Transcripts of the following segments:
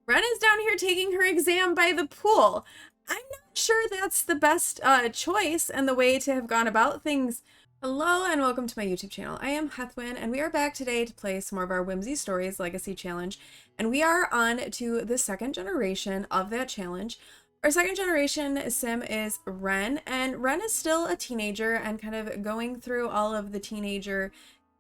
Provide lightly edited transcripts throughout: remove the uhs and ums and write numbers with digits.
Wren is down here taking her exam by the pool. I'm not sure that's the best choice and the way to have gone about things. Hello and welcome to my YouTube channel. I am Heathwyn and we are back today to play some more of our Whimsy Stories Legacy Challenge. And we are on to the second generation of that challenge. Our second generation sim is Wren, and Wren is still a teenager and kind of going through all of the teenager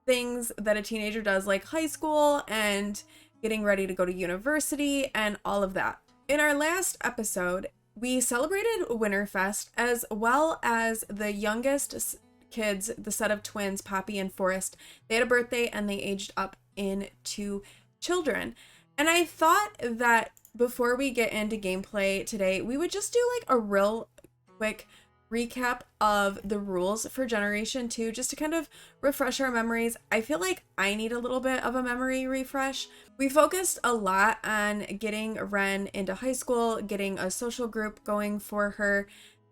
things that a teenager does, like high school and getting ready to go to university and all of that. In our last episode, we celebrated Winterfest as well as the youngest kids, the set of twins, Poppy and Forrest. They had a birthday and they aged up into children. And I thought that before we get into gameplay today, we would just do like a real quick recap of the rules for Generation 2 just to kind of refresh our memories. I feel like I need a little bit of a memory refresh. We focused a lot on getting Wren into high school, getting a social group going for her.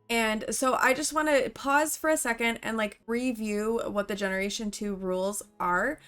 And so I just want to pause for a second and like review what the Generation 2 rules are.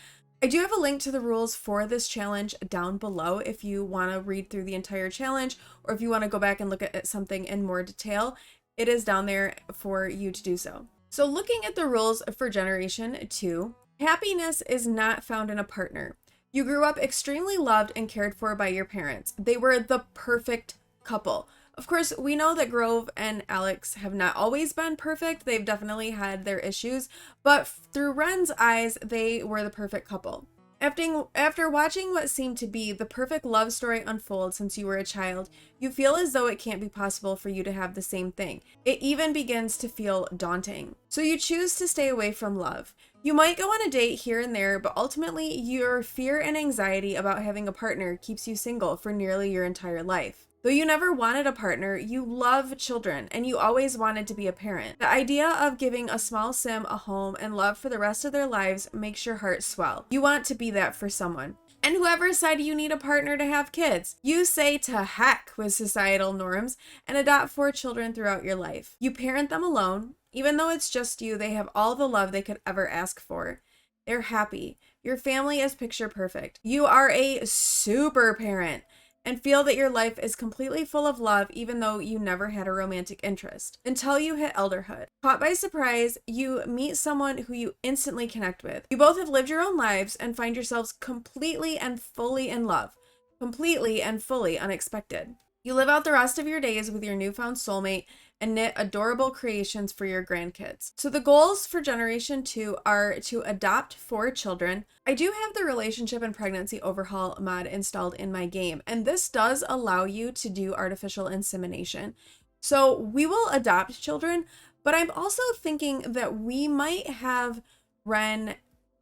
I do have a link to the rules for this challenge down below if you want to read through the entire challenge, or if you want to go back and look at something in more detail. It is down there for you to do so. So looking at the rules for Generation 2, happiness is not found in a partner. You grew up extremely loved and cared for by your parents. They were the perfect couple. Of course, we know that Grove and Alex have not always been perfect. They've definitely had their issues, but through Wren's eyes, they were the perfect couple. After watching what seemed to be the perfect love story unfold since you were a child, you feel as though it can't be possible for you to have the same thing. It even begins to feel daunting. So you choose to stay away from love. You might go on a date here and there, but ultimately your fear and anxiety about having a partner keeps you single for nearly your entire life. Though you never wanted a partner, you love children and you always wanted to be a parent. The idea of giving a small sim a home and love for the rest of their lives makes your heart swell. You want to be that for someone. And whoever said you need a partner to have kids, you say to heck with societal norms and adopt 4 children throughout your life. You parent them alone. Even though it's just you, they have all the love they could ever ask for. They're happy. Your family is picture perfect. You are a super parent and feel that your life is completely full of love even though you never had a romantic interest. Until you hit elderhood. Caught by surprise, you meet someone who you instantly connect with. You both have lived your own lives and find yourselves completely and fully in love. Completely and fully unexpected. You live out the rest of your days with your newfound soulmate and knit adorable creations for your grandkids. So the goals for Generation 2 are to adopt 4 children. I do have the relationship and pregnancy overhaul mod installed in my game, and this does allow you to do artificial insemination. So we will adopt children, but I'm also thinking that we might have Wren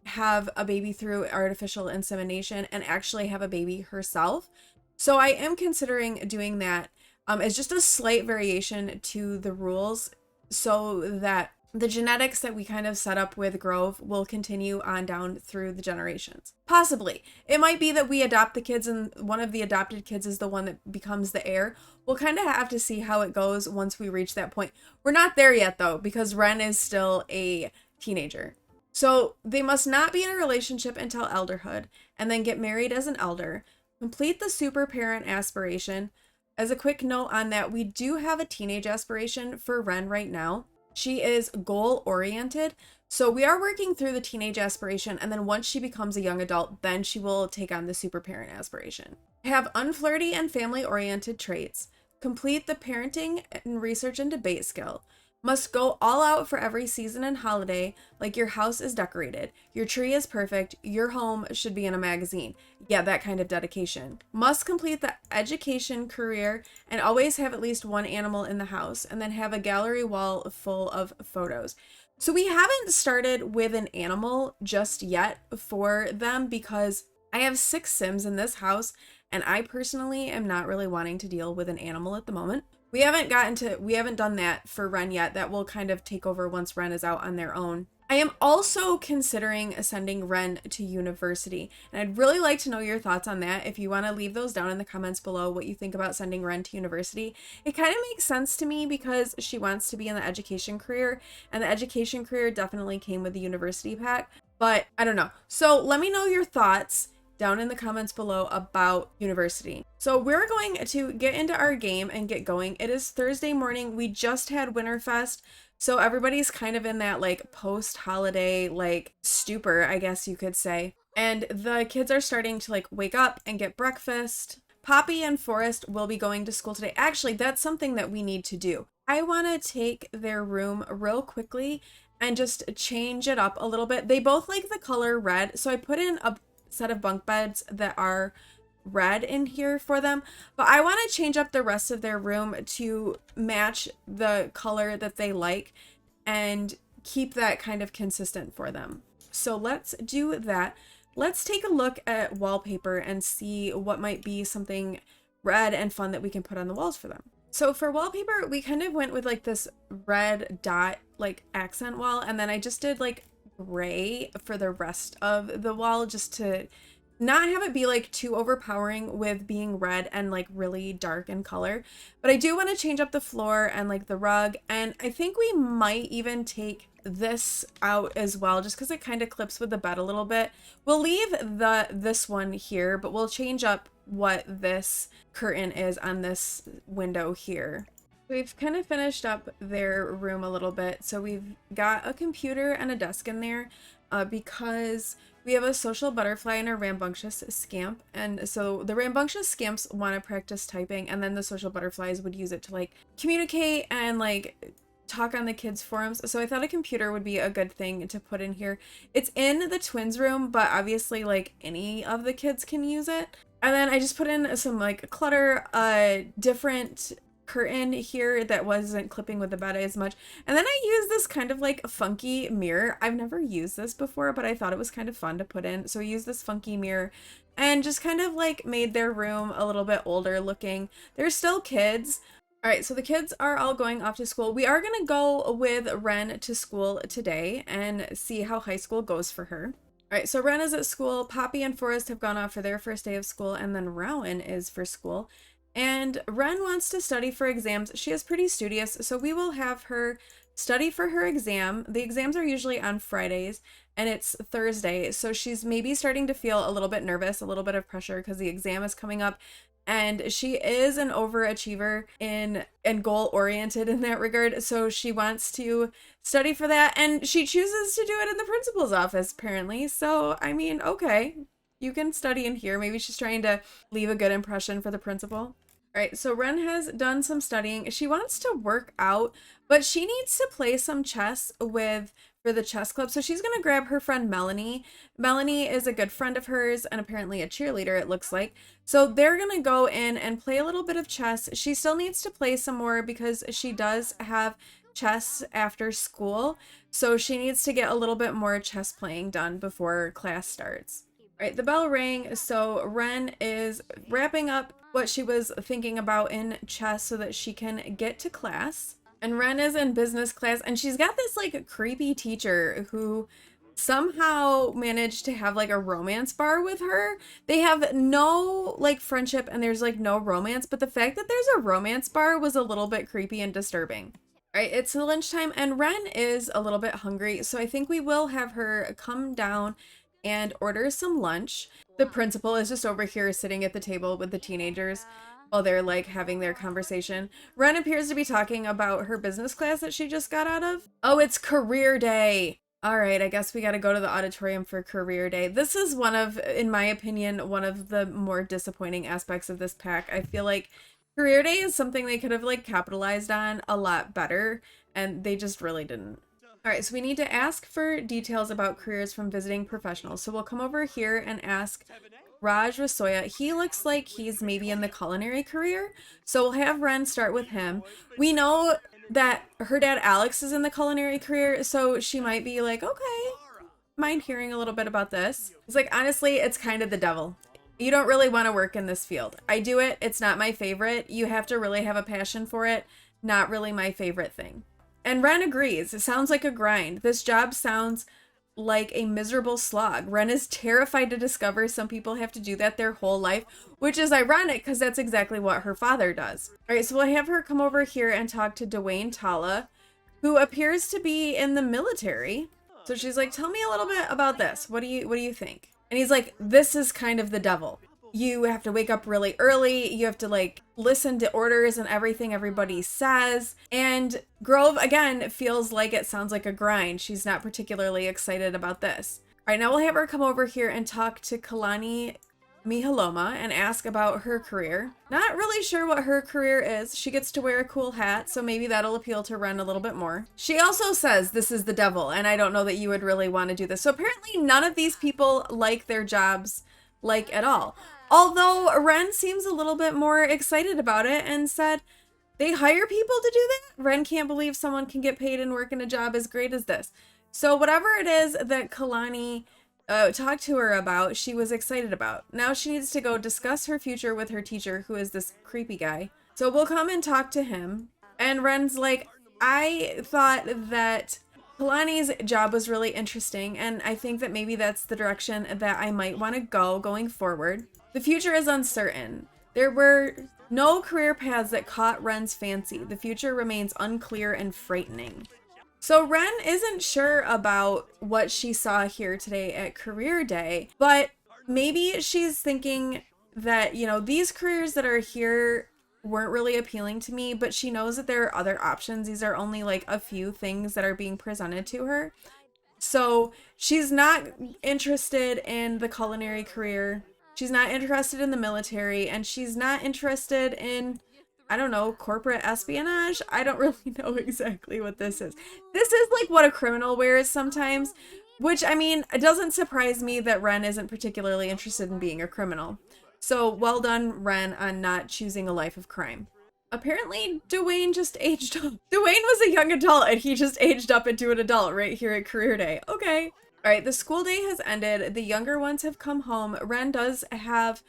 have a baby through artificial insemination and actually have a baby herself. So I am considering doing that as just a slight variation to the rules so that the genetics that we kind of set up with Grove will continue on down through the generations. Possibly. It might be that we adopt the kids and one of the adopted kids is the one that becomes the heir. We'll kind of have to see how it goes once we reach that point. We're not there yet though, because Wren is still a teenager. So they must not be in a relationship until elderhood and then get married as an elder. Complete the super parent aspiration. As a quick note on that, we do have a teenage aspiration for Wren right now. She is goal oriented. So we are working through the teenage aspiration, and then once she becomes a young adult, then she will take on the super parent aspiration. Have unflirty and family oriented traits. Complete the parenting and research and debate skill. Must go all out for every season and holiday, like your house is decorated, your tree is perfect, your home should be in a magazine. Yeah, that kind of dedication. Must complete the education career and always have at least 1 animal in the house, and then have a gallery wall full of photos. So we haven't started with an animal just yet for them because I have 6 Sims in this house, and I personally am not really wanting to deal with an animal at the moment. We haven't done that for Wren yet. That will kind of take over once Wren is out on their own. I am also considering sending Wren to university, and I'd really like to know your thoughts on that. If you want to leave those down in the comments below, what you think about sending Wren to university. It kind of makes sense to me because she wants to be in the education career, and the education career definitely came with the university pack, but I don't know. So let me know your thoughts down in the comments below about university. So we're going to get into our game and get going. It is Thursday morning. We just had Winterfest. So everybody's kind of in that like post-holiday like stupor, I guess you could say. And the kids are starting to like wake up and get breakfast. Poppy and Forrest will be going to school today. Actually, that's something that we need to do. I want to take their room real quickly and just change it up a little bit. They both like the color red, so I put in a set of bunk beds that are red in here for them, but I want to change up the rest of their room to match the color that they like and keep that kind of consistent for them. So let's do that. Let's take a look at wallpaper and see what might be something red and fun that we can put on the walls for them. So for wallpaper, we kind of went with like this red dot like accent wall, and then I just did like gray for the rest of the wall just to not have it be like too overpowering with being red and like really dark in color. But I do want to change up the floor and like the rug, and I think we might even take this out as well just because it kind of clips with the bed a little bit. We'll leave this one here, but we'll change up what this curtain is on this window here. We've kind of finished up their room a little bit. So we've got a computer and a desk in there because we have a social butterfly and a rambunctious scamp. And so the rambunctious scamps want to practice typing, and then the social butterflies would use it to like communicate and like talk on the kids' forums. So I thought a computer would be a good thing to put in here. It's in the twins' room, but obviously like any of the kids can use it. And then I just put in some like clutter, different curtain here that wasn't clipping with the bed as much. And then I used this kind of like funky mirror. I've never used this before, but I thought it was kind of fun to put in. So I used this funky mirror and just kind of like made their room a little bit older looking. They're still kids. All right, so the kids are all going off to school. We are going to go with Wren to school today and see how high school goes for her. All right, so Wren is at school. Poppy and Forrest have gone off for their first day of school, and then Rowan is for school. And Wren wants to study for exams. She is pretty studious, so we will have her study for her exam. The exams are usually on Fridays, and it's Thursday, so she's maybe starting to feel a little bit nervous, a little bit of pressure because the exam is coming up. And she is an overachiever and goal-oriented in that regard, so she wants to study for that, and she chooses to do it in the principal's office, apparently. So, I mean, okay, you can study in here. Maybe she's trying to leave a good impression for the principal. All right, so Wren has done some studying. She wants to work out, but she needs to play some chess for the chess club. So she's going to grab her friend Melanie. Melanie is a good friend of hers and apparently a cheerleader, it looks like. So they're going to go in and play a little bit of chess. She still needs to play some more because she does have chess after school. So she needs to get a little bit more chess playing done before class starts. All right, the bell rang. So Wren is wrapping up what she was thinking about in chess so that she can get to class. And Wren is in business class, and she's got this like creepy teacher who somehow managed to have like a romance bar with her. They have no like friendship and there's like no romance, but the fact that there's a romance bar was a little bit creepy and disturbing. All right, it's lunchtime and Wren is a little bit hungry, so I think we will have her come down and order some lunch. The principal is just over here sitting at the table with the teenagers while they're like having their conversation. Wren appears to be talking about her business class that she just got out of. Oh, it's career day. All right, I guess we got to go to the auditorium for career day. This is one of, in my opinion, one of the more disappointing aspects of this pack. I feel like career day is something they could have like capitalized on a lot better, and they just really didn't. All right, so we need to ask for details about careers from visiting professionals. So we'll come over here and ask Raj Rasoya. He looks like he's maybe in the culinary career. So we'll have Wren start with him. We know that her dad Alex is in the culinary career, so she might be like, okay, mind hearing a little bit about this. It's like, honestly, it's kind of the devil. You don't really want to work in this field. I do it. It's not my favorite. You have to really have a passion for it. Not really my favorite thing. And Wren agrees. It sounds like a grind. This job sounds like a miserable slog. Wren is terrified to discover some people have to do that their whole life, which is ironic because that's exactly what her father does. All right, so we'll have her come over here and talk to Dwayne Tala, who appears to be in the military. So she's like, tell me a little bit about this. What do you think? And he's like, this is kind of the devil. You have to wake up really early. You have to like listen to orders and everything everybody says. And Grove, again, feels like it sounds like a grind. She's not particularly excited about this. All right, now we'll have her come over here and talk to Kalani Mihaloma and ask about her career. Not really sure what her career is. She gets to wear a cool hat, so maybe that'll appeal to Wren a little bit more. She also says this is the devil, and I don't know that you would really want to do this. So apparently none of these people like their jobs like at all. Although Wren seems a little bit more excited about it and said they hire people to do that. Wren can't believe someone can get paid and work in a job as great as this. So whatever it is that Kalani talked to her about, she was excited about. Now she needs to go discuss her future with her teacher, who is this creepy guy. So we'll come and talk to him. And Wren's like, I thought that Kalani's job was really interesting, and I think that maybe that's the direction that I might want to go going forward. The future is uncertain. There were no career paths that caught Wren's fancy. The future remains unclear and frightening. So Wren isn't sure about what she saw here today at Career Day, but maybe she's thinking that, you know, these careers that are here weren't really appealing to me, but she knows that there are other options. These are only like a few things that are being presented to her. So she's not interested in the culinary career. She's not interested in the military, and she's not interested in, I don't know, corporate espionage. I don't really know exactly what this is. This is like what a criminal wears sometimes, which, I mean, it doesn't surprise me that Wren isn't particularly interested in being a criminal. So well done, Wren, on not choosing a life of crime. Apparently, Dwayne just aged up. Dwayne was a young adult and he just aged up into an adult right here at Career Day. Okay. All right, the school day has ended. The younger ones have come home. Wren does have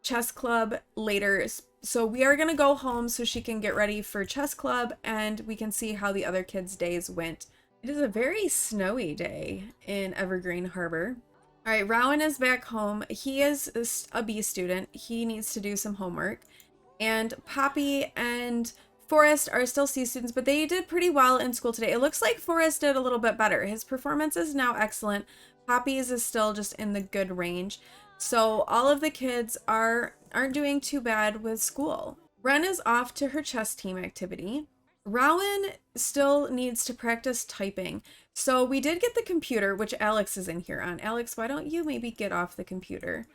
chess club later, so we are going to go home so she can get ready for chess club and we can see how the other kids' days went. It is a very snowy day in Evergreen Harbor. All right, Rowan is back home. He is a B student. He needs to do some homework. And Poppy and Forrest are still C students, but they did pretty well in school today. It looks like Forrest did a little bit better. His performance is now excellent. Poppy's is still just in the good range. So all of the kids aren't doing too bad with school. Wren is off to her chess team activity. Rowan still needs to practice typing. So we did get the computer, which Alex is in here on. Alex, why don't you maybe get off the computer?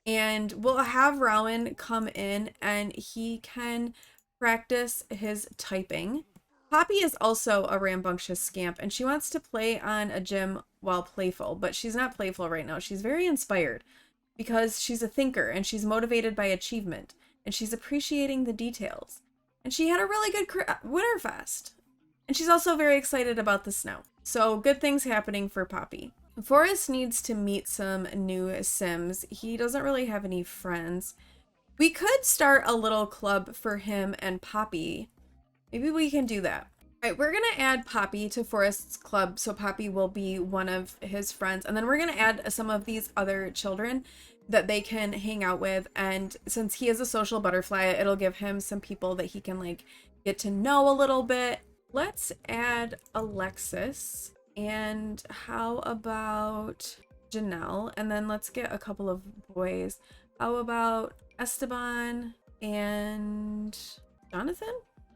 And we'll have Rowan come in and he can practice his typing. Poppy is also a rambunctious scamp and she wants to play on a gym while playful, but she's not playful right now. She's very inspired because she's a thinker and she's motivated by achievement and she's appreciating the details. And she had a really good Winterfest. And she's also very excited about the snow. So good things happening for Poppy. Forrest needs to meet some new Sims. He doesn't really have any friends. We could start a little club for him and Poppy. Maybe we can do that. All right, we're going to add Poppy to Forrest's club so Poppy will be one of his friends. And then we're going to add some of these other children that they can hang out with. And since he is a social butterfly, it'll give him some people that he can like get to know a little bit. Let's add Alexis. And how about Janelle? And then let's get a couple of boys. How about Esteban and Jonathan?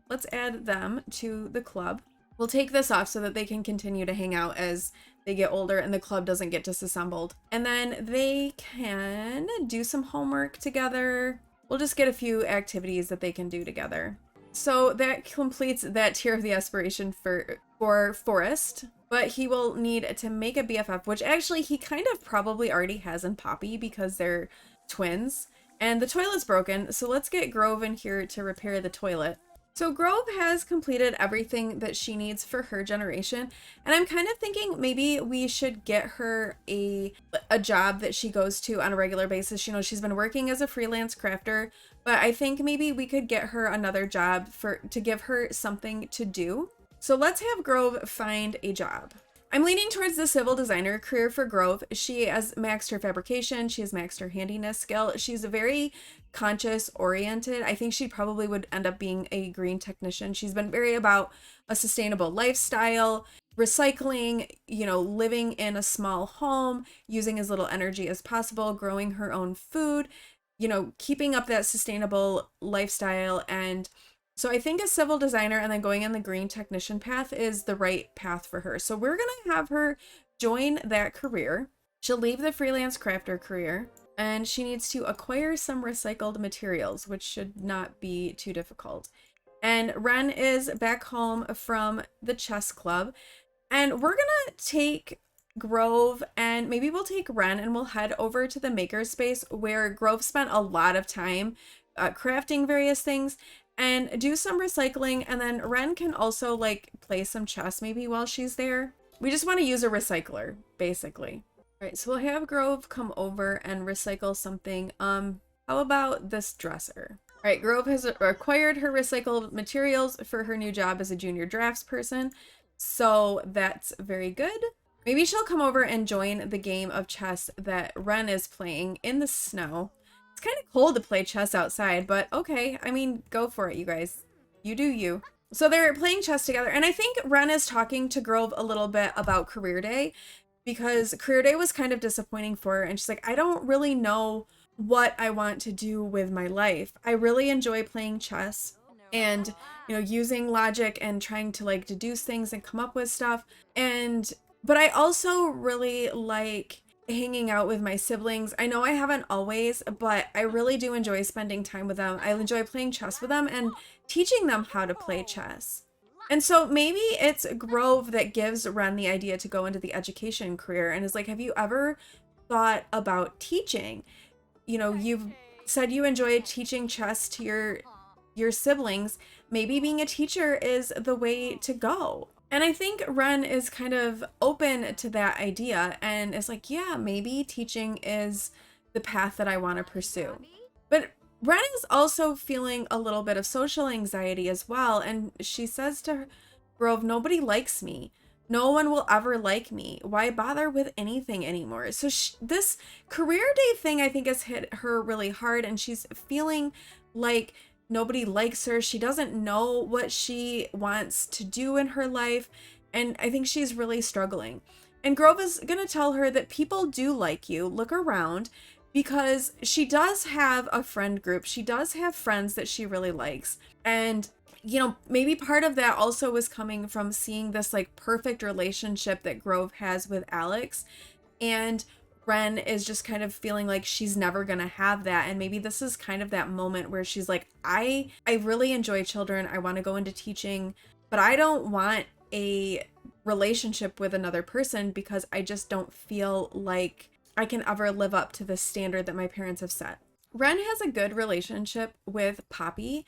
Let's add them to the club. We'll take this off so that they can continue to hang out as they get older and the club doesn't get disassembled. And then they can do some homework together. We'll just get a few activities that they can do together. So that completes that tier of the aspiration for Forrest. But he will need to make a BFF, which actually he kind of probably already has in Poppy because they're twins. And the toilet's broken, so let's get Grove in here to repair the toilet. So Grove has completed everything that she needs for her generation, and I'm kind of thinking maybe we should get her a job that she goes to on a regular basis. You know, she's been working as a freelance crafter, but I think maybe we could get her another job to give her something to do. So let's have Grove find a job. I'm leaning towards the civil designer career for Grove. She has maxed her fabrication. She has maxed her handiness skill. She's very conscious oriented. I think she probably would end up being a green technician. She's been very about a sustainable lifestyle, recycling, living in a small home, using as little energy as possible, growing her own food, keeping up that sustainable lifestyle. And so I think a civil designer and then going in the green technician path is the right path for her. So we're going to have her join that career. She'll leave the freelance crafter career and she needs to acquire some recycled materials, which should not be too difficult. And Wren is back home from the chess club and we're going to take Grove and maybe we'll take Wren and we'll head over to the makerspace where Grove spent a lot of time crafting various things and do some recycling. And then Wren can also like play some chess maybe while she's there. We just want to use a recycler basically. All right, so we'll have Grove come over and recycle something. How about this dresser? All right, Grove has acquired her recycled materials for her new job as a junior draftsperson. So that's very good. Maybe she'll come over and join the game of chess that Wren is playing in the snow. It's kind of cold to play chess outside, but okay. I mean, go for it, you guys. You do you. So they're playing chess together, and I think Wren is talking to Grove a little bit about career day because career day was kind of disappointing for her, and she's like, I don't really know what I want to do with my life. I really enjoy playing chess and, using logic and trying to like deduce things and come up with stuff. But I also really like hanging out with my siblings. I know I haven't always, but I really do enjoy spending time with them. I enjoy playing chess with them and teaching them how to play chess. And so maybe it's Grove that gives Wren the idea to go into the education career and is like, have you ever thought about teaching? You've said you enjoy teaching chess to your siblings. Maybe being a teacher is the way to go. And I think Wren is kind of open to that idea and is like, yeah, maybe teaching is the path that I want to pursue. But Wren is also feeling a little bit of social anxiety as well. And she says to Grove, nobody likes me. No one will ever like me. Why bother with anything anymore? So this career day thing, I think, has hit her really hard. And she's feeling like nobody likes her. She doesn't know what she wants to do in her life. And I think she's really struggling. And Grove is going to tell her that people do like you. Look around, because she does have a friend group. She does have friends that she really likes. And, maybe part of that also was coming from seeing this like perfect relationship that Grove has with Alex. And Wren is just kind of feeling like she's never going to have that. And maybe this is kind of that moment where she's like, I really enjoy children. I want to go into teaching, but I don't want a relationship with another person because I just don't feel like I can ever live up to the standard that my parents have set. Wren has a good relationship with Poppy.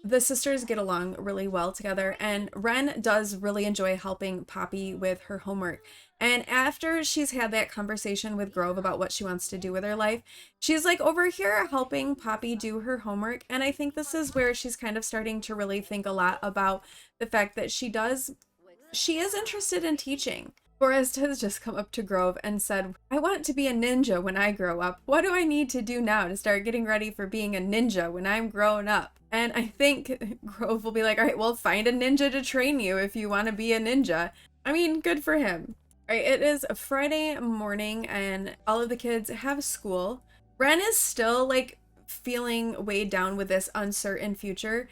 The sisters get along really well together, and Wren does really enjoy helping Poppy with her homework. And after she's had that conversation with Grove about what she wants to do with her life, she's like over here helping Poppy do her homework. And I think this is where she's kind of starting to really think a lot about the fact that she is interested in teaching. Forrest has just come up to Grove and said, I want to be a ninja when I grow up. What do I need to do now to start getting ready for being a ninja when I'm grown up? And I think Grove will be like, all right, well, find a ninja to train you if you want to be a ninja. I mean, good for him. All right, it is a Friday morning and all of the kids have school. Wren is still like feeling weighed down with this uncertain future.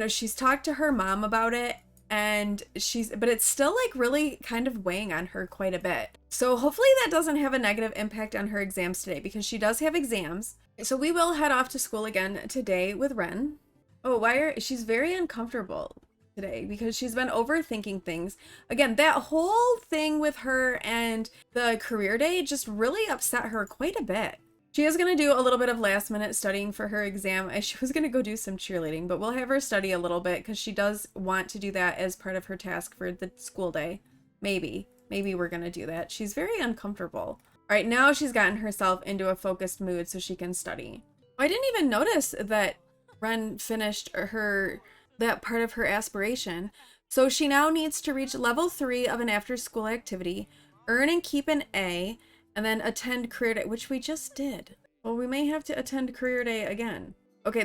She's talked to her mom about it. But it's still like really kind of weighing on her quite a bit. So hopefully that doesn't have a negative impact on her exams today because she does have exams. So we will head off to school again today with Wren. Oh, she's very uncomfortable today because she's been overthinking things. Again, that whole thing with her and the career day just really upset her quite a bit. She is going to do a little bit of last minute studying for her exam. She was going to go do some cheerleading, but we'll have her study a little bit because she does want to do that as part of her task for the school day. Maybe we're going to do that. She's very uncomfortable. All right, now she's gotten herself into a focused mood so she can study. I didn't even notice that Wren finished that part of her aspiration, So she now needs to reach level 3 of an after-school activity, earn and keep an A, and then attend career day, which we just did. Well, we may have to attend career day again. Okay,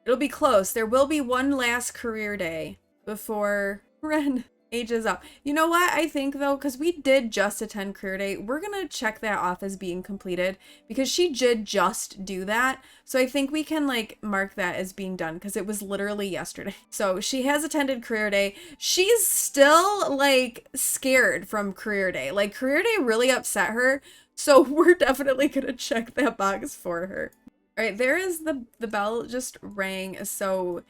it'll be close. There will be one last career day before Wren ages up. You know what? I think though, because we did just attend career day, we're gonna check that off as being completed because she did just do that. So I think we can like mark that as being done because it was literally yesterday. So she has attended career day. She's still like scared from career day. Like career day really upset her. So we're definitely gonna check that box for her. All right, there is the bell just rang. So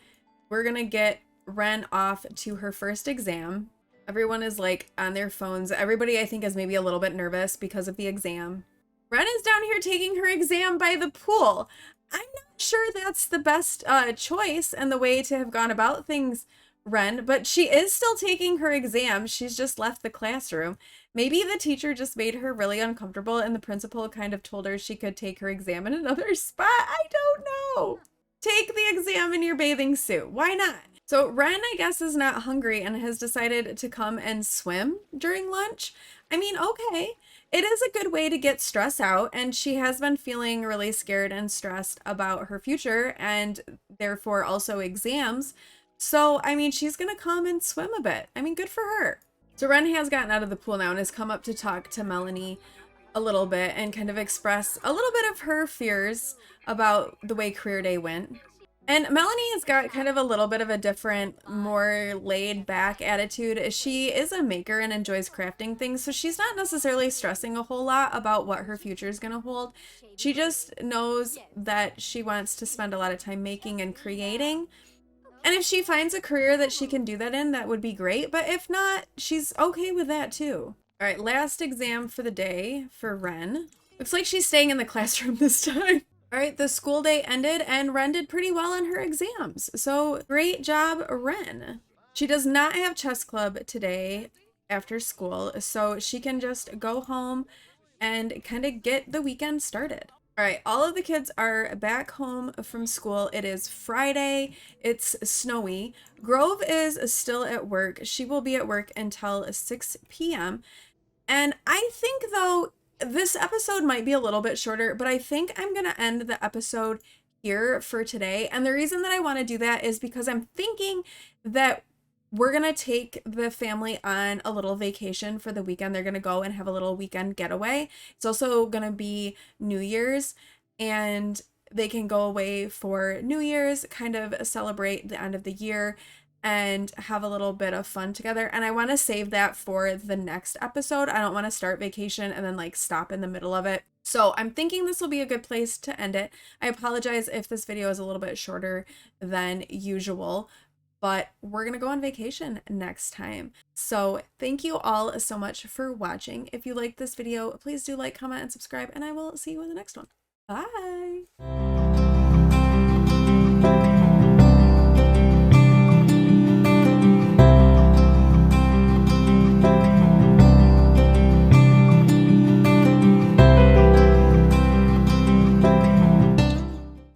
we're gonna get Wren off to her first exam. Everyone is like on their phones. Everybody I think is maybe a little bit nervous because of the exam. Wren is down here taking her exam by the pool. I'm not sure that's the best choice and the way to have gone about things, Wren, but she is still taking her exam. She's just left the classroom. Maybe the teacher just made her really uncomfortable and the principal kind of told her she could take her exam in another spot. I don't know. Take the exam in your bathing suit. Why not? So Wren, I guess, is not hungry and has decided to come and swim during lunch. I mean, okay, it is a good way to get stress out, and she has been feeling really scared and stressed about her future and therefore also exams. So, I mean, she's gonna come and swim a bit. I mean, good for her. So Wren has gotten out of the pool now and has come up to talk to Melanie a little bit and kind of express a little bit of her fears about the way career day went. And Melanie has got kind of a little bit of a different, more laid back attitude. She is a maker and enjoys crafting things, so she's not necessarily stressing a whole lot about what her future is going to hold. She just knows that she wants to spend a lot of time making and creating. And if she finds a career that she can do that in, that would be great. But if not, she's okay with that too. All right, last exam for the day for Wren. Looks like she's staying in the classroom this time. All right, the school day ended and Wren did pretty well on her exams. So great job, Wren. She does not have chess club today after school, so she can just go home and kind of get the weekend started. All right, all of the kids are back home from school. It is Friday. It's snowy. Grove is still at work. She will be at work until 6 p.m. And I think, though, this episode might be a little bit shorter, but I think I'm going to end the episode here for today. And the reason that I want to do that is because I'm thinking that we're going to take the family on a little vacation for the weekend. They're going to go and have a little weekend getaway. It's also going to be New Year's, and they can go away for New Year's, kind of celebrate the end of the year and have a little bit of fun together. And I want to save that for the next episode. I don't want to start vacation and then like stop in the middle of it. So I'm thinking this will be a good place to end it. I apologize if this video is a little bit shorter than usual, but we're gonna go on vacation next time. So thank you all so much for watching. If you liked this video, please do like, comment, and subscribe, and I will see you in the next one. Bye.